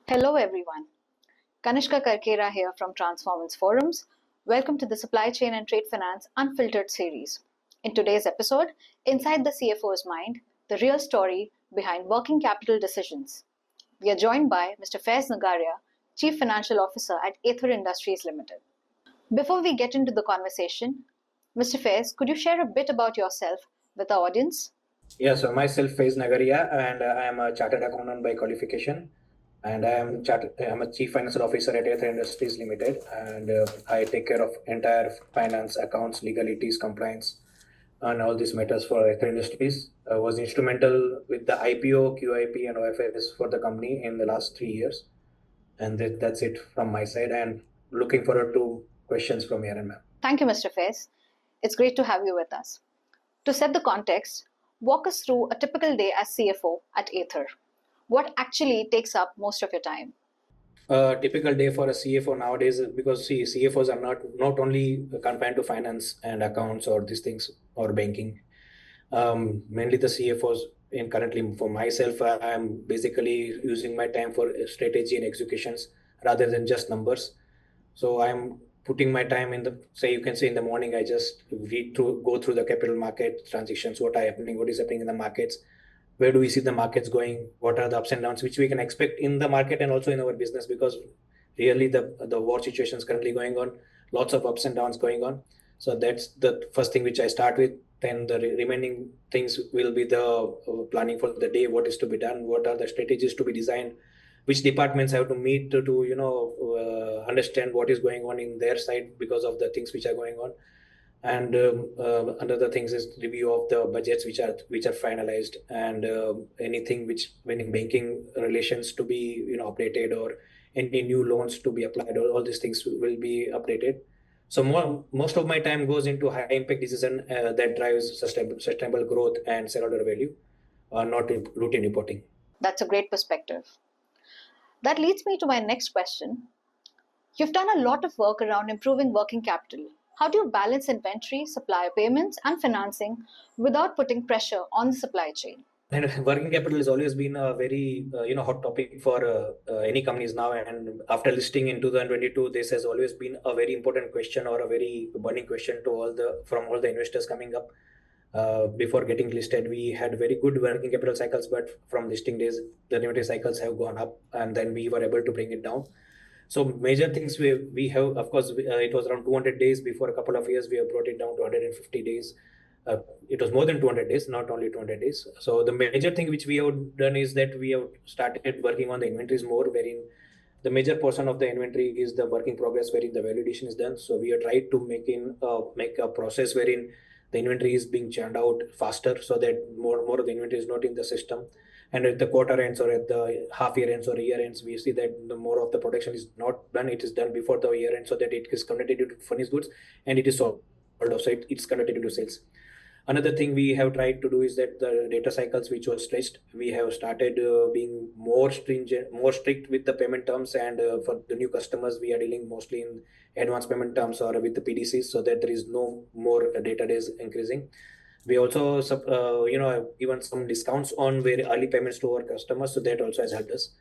Hello everyone. Kanishka Karkera here from Transformance Forums. Welcome to the Supply Chain and Trade Finance Unfiltered series. In today's episode, Inside the CFO's Mind, the real story behind working capital decisions. We are joined by Mr. Faiz Nagariya, Chief Financial Officer at Aether Industries Limited. Before we get into the conversation, Mr. Faiz, could you share a bit about yourself with our audience? Yeah, so myself Faiz Nagariya, and I am a chartered accountant by qualification, and I'm a chief financial officer at Aether Industries Limited, and I take care of entire finance, accounts, legalities, compliance, and all these matters for Aether Industries. I was instrumental with the IPO, QIP, and OFS for the company in the last 3 years, and that's it from my side. And looking forward to questions from here and ma'am. Thank you, Mr. Faiz. It's great to have you with us. To set the context, walk us through a typical day as CFO at Aether. What actually takes up most of your time? A typical day for a CFO nowadays, because see, CFOs are not only confined to finance and accounts or these things or banking. Mainly the CFOs in currently for myself, I'm basically using my time for strategy and executions rather than just numbers. So I'm putting my time in the, say you can say in the morning, I just go through the capital market transactions, what is happening in the markets, where do we see the markets going, what are the ups and downs which we can expect in the market and also in our business, because really the war situation is currently going on, lots of ups and downs going on. So that's the first thing which I start with. Then the remaining things will be the planning for the day, what is to be done, what are the strategies to be designed, which departments have to meet to understand what is going on in their side because of the things which are going on. And another things is review of the budgets which are finalized, and anything which when in banking relations to be updated, or any new loans to be applied, or all these things will be updated. So most of my time goes into high impact decision that drives sustainable growth and shareholder value, not in routine reporting. That's a great perspective. That leads me to my next question. You've done a lot of work around improving working capital. How do you balance inventory, supplier payments, and financing without putting pressure on the supply chain? And working capital has always been a very hot topic for any companies now. And after listing in 2022, this has always been a very important question, or a very burning question to all the investors coming up. Before getting listed, we had very good working capital cycles, but from listing days, the inventory cycles have gone up, and then we were able to bring it down. So major things we have, of course, it was around 200 days before a couple of years. We have brought it down to 150 days. It was more than 200 days, not only 200 days. So the major thing which we have done is that we have started working on the inventories more, wherein the major portion of the inventory is the work in progress, wherein the validation is done. So we have tried to make a process wherein the inventory is being churned out faster, so that more of the inventory is not in the system. And at the quarter ends, or at the half year ends, or year ends, we see that the more of the production is not done, it is done before the year end, so that it is converted to finished goods and it is sold. So it's converted into sales. Another thing we have tried to do is that the data cycles which was stretched, we have started being more stringent, more strict with the payment terms, and for the new customers, we are dealing mostly in advanced payment terms or with the PDCs, so that there is no more data days increasing. We also have given some discounts on very early payments to our customers, so that also has helped us.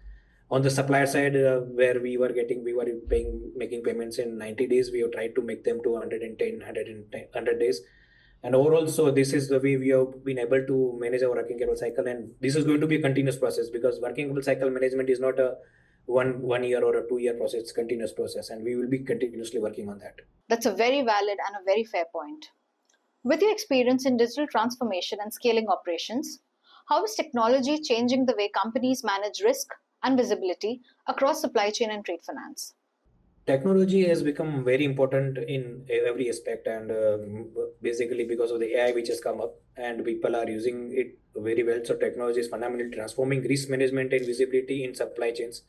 On the supplier side, where we were making payments in 90 days, we have tried to make them to 100 days. And overall, so this is the way we have been able to manage our working capital cycle, and this is going to be a continuous process, because working capital cycle management is not a one year or a 2 year process. It's a continuous process, and we will be continuously working on that. That's a very valid and a very fair point. With your experience in digital transformation and scaling operations, how is technology changing the way companies manage risk and visibility across supply chain and trade finance? Technology has become very important in every aspect, and basically because of the AI which has come up, and people are using it very well. So technology is fundamentally transforming risk management and visibility in supply chains,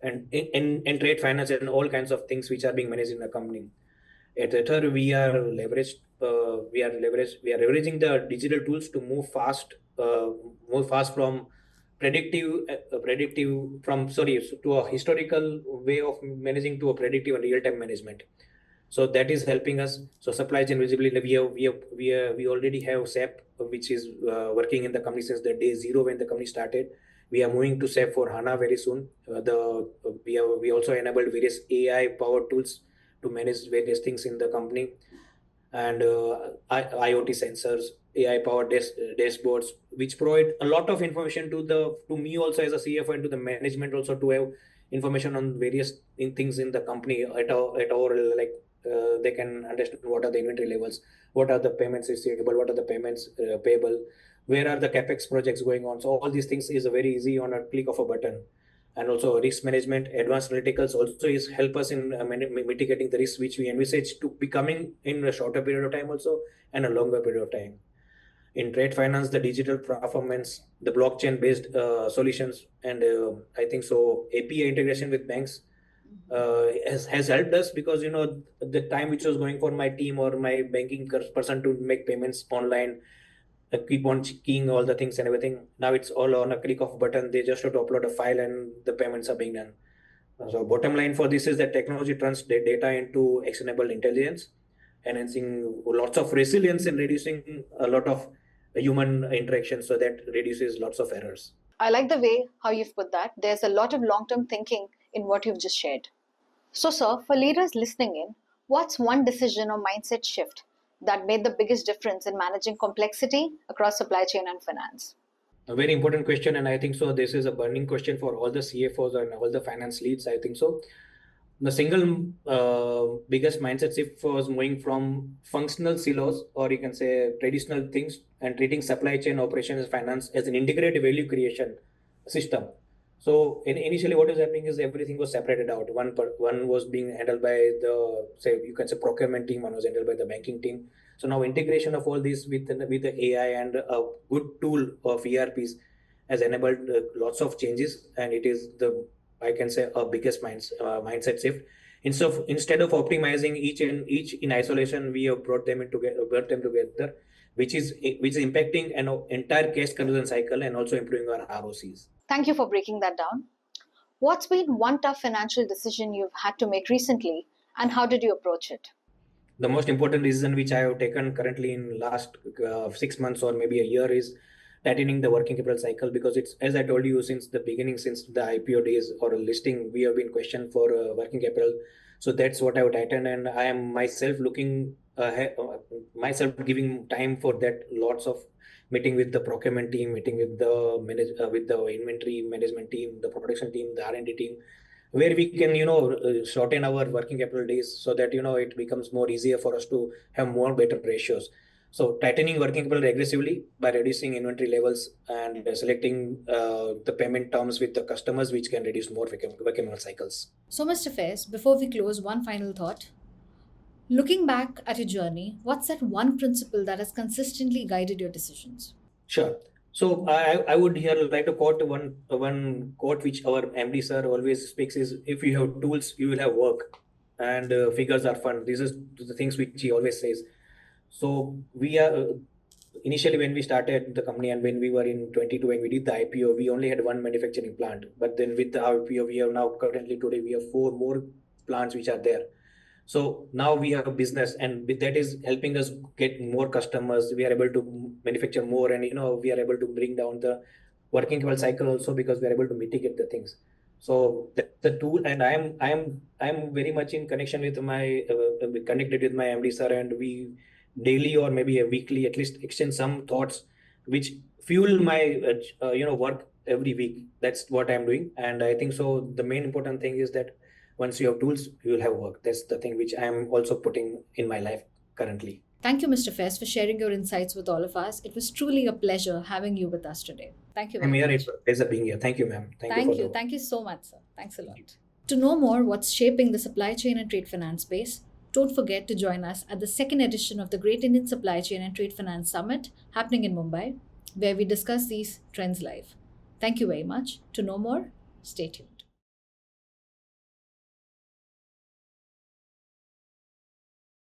and in trade finance, and all kinds of things which are being managed in a company. At Ether, we are leveraging the digital tools to move fast from predictive from sorry to a historical way of managing to a predictive and real-time management. So that is helping us. So supply chain visibility, we already have SAP, which is working in the company since the day zero when the company started. We are moving to SAP for HANA very soon. We also enabled various AI powered tools to manage various things in the company, and IoT sensors, AI powered dashboards, which provide a lot of information to me also as a CFO, and to the management also, to have information on various things in the company at our like they can understand what are the inventory levels, what are the payments receivable, what are the payments payable, where are the capex projects going on. So all these things is very easy on a click of a button. And also risk management, advanced analyticals also is help us in mitigating the risks which we envisage to be coming in a shorter period of time also, and a longer period of time. In trade finance, the digital performance, the blockchain based solutions, and I think so API integration with banks has helped us, because the time which was going for my team or my banking person to make payments online, keep on keying all the things and everything. Now it's all on a click of a button. They just have to upload a file and the payments are being done. So bottom line for this is that technology turns data into actionable intelligence, enhancing lots of resilience and reducing a lot of human interaction, so that reduces lots of errors. I like the way how you've put that. There's a lot of long term thinking in what you've just shared. So, sir, for leaders listening in, what's one decision or mindset shift that made the biggest difference in managing complexity across supply chain and finance? A very important question, and I think so this is a burning question for all the CFOs and all the finance leads, I think so. The single biggest mindset shift was moving from functional silos, or you can say traditional things, and treating supply chain operations finance as an integrated value creation system. So initially, what is happening is everything was separated out. One was being handled by the, say, you can say, procurement team. One was handled by the banking team. So now integration of all this with the AI and a good tool of ERPs has enabled lots of changes, and it is the, I can say, a biggest mindset shift. Instead of optimizing each in isolation, we have brought them together, which is impacting an entire cash conversion cycle and also improving our ROCs. Thank you for breaking that down. What's been one tough financial decision you've had to make recently, and how did you approach it? The most important decision which I have taken currently in last 6 months or maybe a year is tightening the working capital cycle, because it's, as I told you, since the beginning, since the IPO days or listing, we have been questioned for working capital. So that's what I have tightened, and I am myself looking myself giving time for that. Lots of meeting with the procurement team, meeting with the with the inventory management team, the production team, the R&D team, where we can shorten our working capital days, so that it becomes more easier for us to have more better ratios. So tightening working capital aggressively by reducing inventory levels and selecting the payment terms with the customers, which can reduce more working capital cycles. So, Mr. Faiz, before we close, one final thought. Looking back at your journey, what's that one principle that has consistently guided your decisions? Sure. So I would here like to quote one quote which our MD sir always speaks is, if you have tools, you will have work, and figures are fun. These is the things which he always says. So we are initially, when we started the company and when we were in 22, when we did the IPO, we only had one manufacturing plant. But then with the IPO, we have now currently today we have 4 more plants which are there. So now we have a business, and with that is helping us get more customers. We are able to manufacture more, and we are able to bring down the working capital cycle also, because we are able to mitigate the things. So the tool, and I am very much in connection with my connected with my MD sir, and we daily or maybe a weekly at least exchange some thoughts which fuel my work every week. That's what I'm doing, and I think so. The main important thing is that once you have tools, you will have work. That's the thing which I am also putting in my life currently. Thank you, Mr. Faiz, for sharing your insights with all of us. It was truly a pleasure having you with us today. Thank you I'm very here. much. It's a pleasure being here. Thank you, ma'am. Thank you for Thank you. the. Thank you so much, sir. Thanks a lot. To know more what's shaping the supply chain and trade finance space, don't forget to join us at the second edition of the Great Indian Supply Chain and Trade Finance Summit happening in Mumbai, where we discuss these trends live. Thank you very much. To know more, stay tuned.